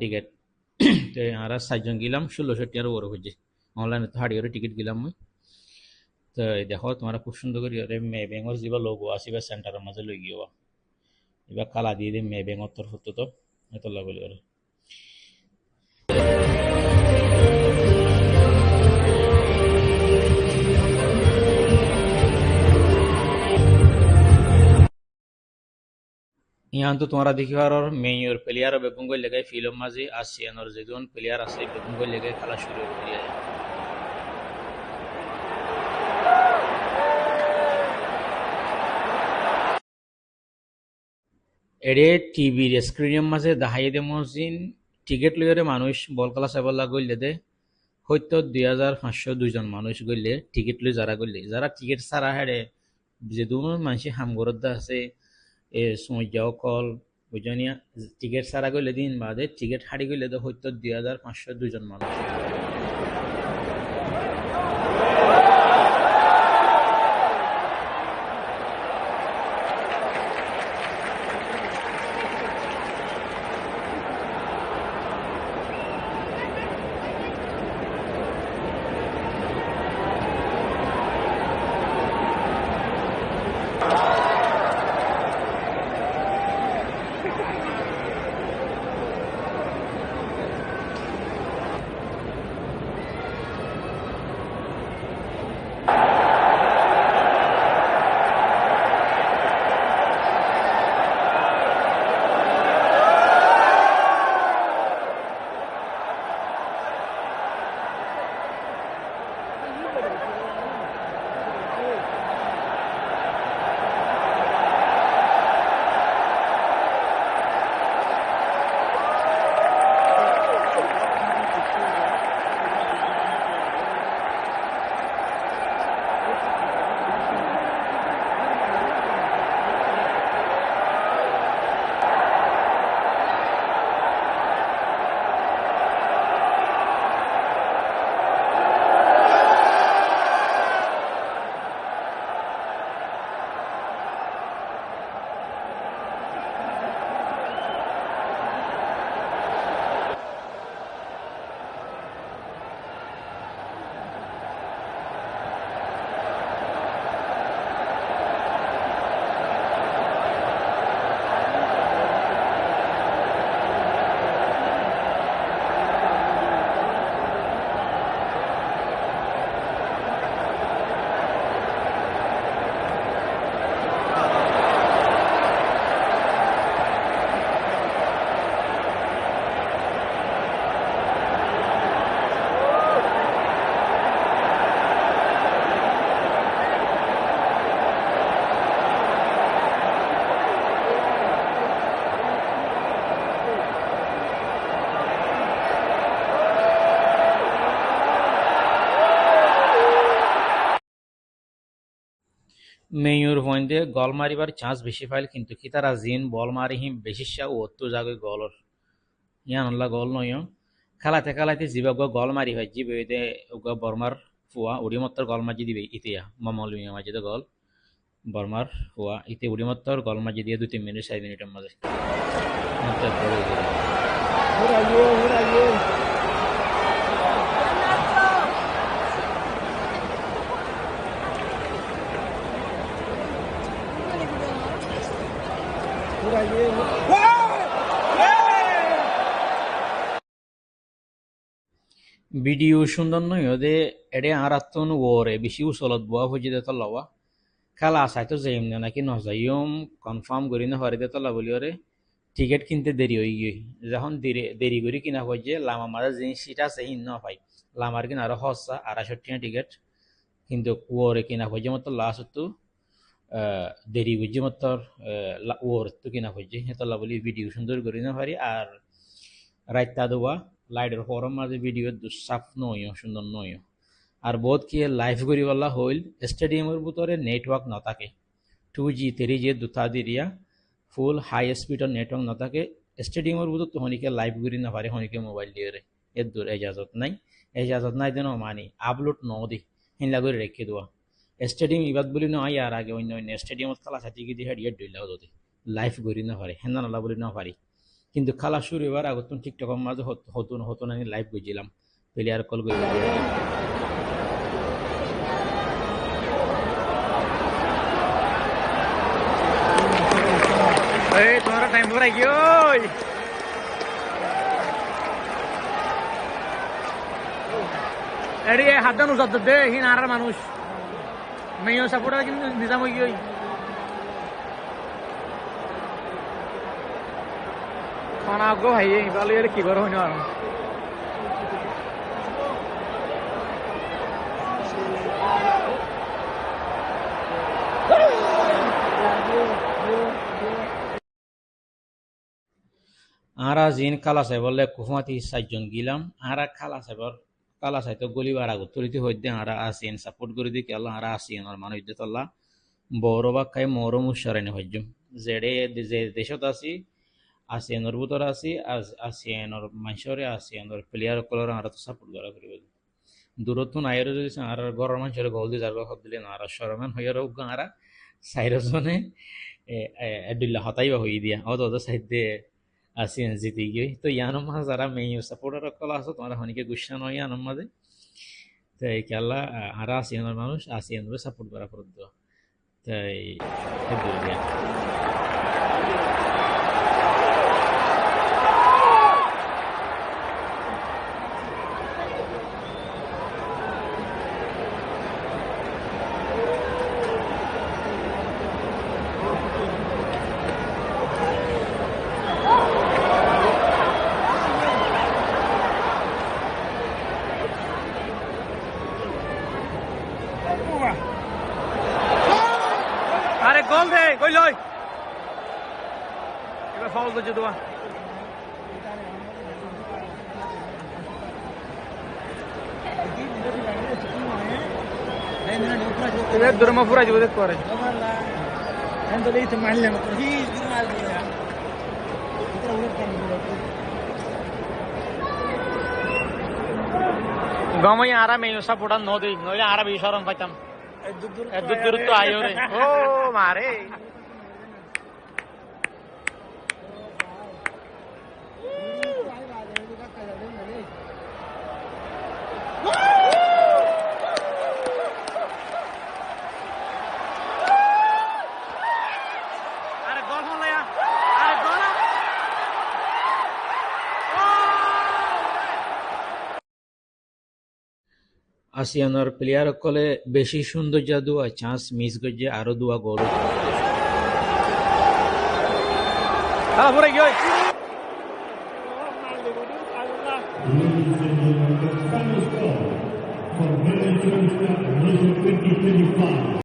Ticket তো আর 4 জন গেলাম 1600 টাকার ওর হচ্ছে অনলাইনে তো হাড়িয়ে টিকিট গেলাম মুই তো দেখো তোমরা খুব সুন্দর করে মে ব্যাঙর যা লোগো আসিবা সেন্টারের মাঝে লই গিয়ে এবার কালা দিয়ে দিই মে ব্যাঙর তোর হতো তো এত লাগলে ওর यहाँ तो तुम्हारा देखिए और मेयर प्लेयर बेगुन को लेके फिल्म माजी आसियान और जेदुन प्लेयर आसे बेगुन को लेके खेला शुरू हो गया है এডে টিভির স্ক্রিনের মাঝে দেখাই দে মসজিদ টিকিট লইরে মানুষ বল খেলা চাব লাগলে দে হয়তো 2500 2 জন মানুষ গইলে টিকিট লই যারা গইলে যারা টিকিট ছাড়া হেরে যে দুজন মানুষ হামগরত আছে এ সময় কল বুঝনিয়া টিকিট ছাড়া গইলে দিন বাদে টিকিট হারি গইলে তো হয়তো 2500 2 জন মানুষ মেয়র পয়েন্টে গল মারিবার চান্স বেশি পাইল কিন্তু কি তারা জিন বল মারি হিম বেশি ও তো জাগে গলর ইয়ান গল নয় খেলাতে খেলাতে জিবা গল মারি হয় জিবে বর্মার ফুয়া উড়িমত্তর গল মাজি দিবে ইতিয়া মামল মাঝে গল বর্মার ফুয়া ইতে উড়িমত্তর গল মাজি দিয়ে 2-3 মিনিট 4 মিনিটের মাঝে ভিডিও সুন্দর নয় ওদে এডে আর আত্মন ওরে বেশি উচলত বোয়া ভুজি দে তল্লাওয়া খেলা আসাইতো যাইম না নাকি নজাইম কনফার্ম করি না হরে দে তল্লা বলি ওরে টিকিট কিনতে দেরি হয়ে গিয়ে যখন দেরি দেরি করে কিনা হয় যে লামা মাঝে যে সিট আছে হিন ন পাই লামার কিনা আরো হসা 250 টিকিট কিন্তু ওরে কিনা হয় যে মতো লাস্ট তো দেরি বুঝি মতো ওর তো কিনা হয় যে হেতলা বলি ভিডিও সুন্দর করি না পারি আর রাইতা দেওয়া লাইটের ফরম মাঝে ভিডিও সাফ নয় সুন্দর নয় আর বহুত কি লাইভ করি বলা হইল স্টেডিয়ামের ভিতরে নেটওয়ার্ক নথাকে 2G 3G দুটা দিরিয়া ফুল হাই স্পিডর নেটওয়ার্ক নথাকে স্টেডিয়ামের ভিতর তো হনিকে লাইভ করি না পারে হনিকে মোবাইল দিয়ে রে এর দূর এজাজত নাই দেন মানি আপলোড ন দি হিনলা করে রেখে দেওয়া স্টেডিয়াম ইবাদ বলি নয় আর আগে অন্য অন্য স্টেডিয়ামত খেলা সাথে গিয়ে হেডিয়ে ডইলা হতে লাইভ করি না পারে হেনা নালা বলি না পারি কিন্তু খেলা শুরু হওয়ার আগত টিকটকের মাঝে হতুন হতুন আমি লাইভ গেছিলাম প্লেয়ার কল করে তোমার টাইম পরে গিয়ে এডি হাতদান উজাত দে হিন আর মানুষ মেয়ে সাপোর্টার কিন্তু নিজাম হয়ে গিয়ে খানা গো ভাই ভালো এর কি করো না আরা জিন কালা সাহেবলে কুফমাতি সাতজন গিলাম আরা কালা সাহেব তো গলি বাড়া গতরিতে হইতে আরা আসিয়েন সাপোর্ট করে দিকে আল্লাহ আরা আসিয়েন আর মানুষ দিতে আল্লাহ বড় বা খাই মরম উচ্চারণে হইজম যেড়ে যে দেশত আছি আসিয়ানোর ভিতরে আছি আসিয়ানোর মানুষরে আসিয়ানোর প্লেয়ার কলর আর তো সাপোর্ট করা করিব দূরত্ব নাইরে যদি আর ঘরের মানুষের গোল দিয়ে যার হব দিলে না আর সরমান হইয়ার আর সাইরজনে এডুল্লা হতাইবা হই দিয়া অত সাইডে আসিয়ান জিতে গিয়ে তো ইয়ানোর মাঝে যারা মেয়ে সাপোর্টার কলা আছে তোমার হনিকে গুসা নয় ইয়ানোর মাঝে তো এই খেলা আর আসিয়ানোর মানুষ আসিয়ানোর সাপোর্ট করা পড়ত তাই আরে গোল দে কই লই এবার ফাউল তো জুদুয়া এবার দরমা পুরা জুদে করে এন্ড তো মারলে না হি মার দিয়া এটা উড়ে কেন গমই আরা মেয়ো সাপোর্টার ন দেই নইলে আরা বিশরম পাইতাম দূর তো আয়ো রে ও মারে আরে গোল হল না আরে গোল আসিয়ানোর প্লেয়ার কলে বেশি সৌন্দর্য দুয়া চান্স মিস গজে আরো দুয়া গোল পরে গিয়ে From Venezuela, 2025.